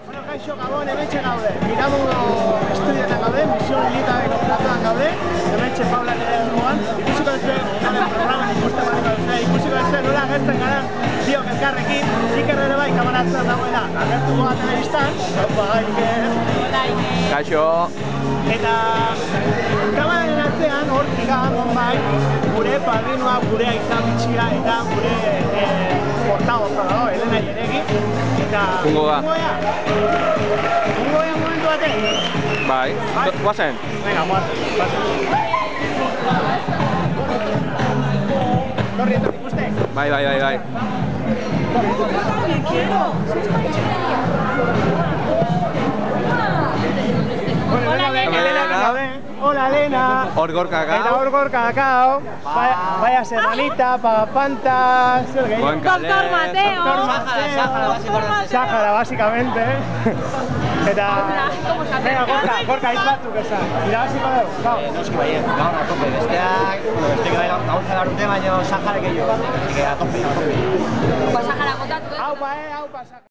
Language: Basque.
Bueno, kaixo, Gabon, hementxe gaude. Miramundo estudioetan gaude, Misión Militarreko platoan gaude. Hementxe Paula nire duguan. Ikusiko duzue, garen programan ikusten badiko duzue. Ikusiko duzue nola agertzen garen biok elkarrekin. Iker ere bai kamaratzen dagoela. Agertuko da telebistan. Opa, Iker. Kaixo. Eta kameraren atzean, hortik bai, gure padrinoa, gure aita bitxia eta gure portagoza dago, Elena Jeregi. Eta... Jungo da. Jungo da momentu bate? Bai. Guazen? Venga, guazen. Torri, ikuste? Bai. Hola, Elena. Hor gorka kakao. Eta hor gorka kakao. Vaya serranita, pagapantas... Doctor Mateo. Sájara, básicamente. Eta... Venga, gorka, hitz batzuk esan. Irabaziko dugu, gau. Noski baiet, gaur a tope. Besteak, besteak bai gaurza garute, baina Saharek gehiago. Así que a tope. Sahara kontatu, Aupa, Sahara.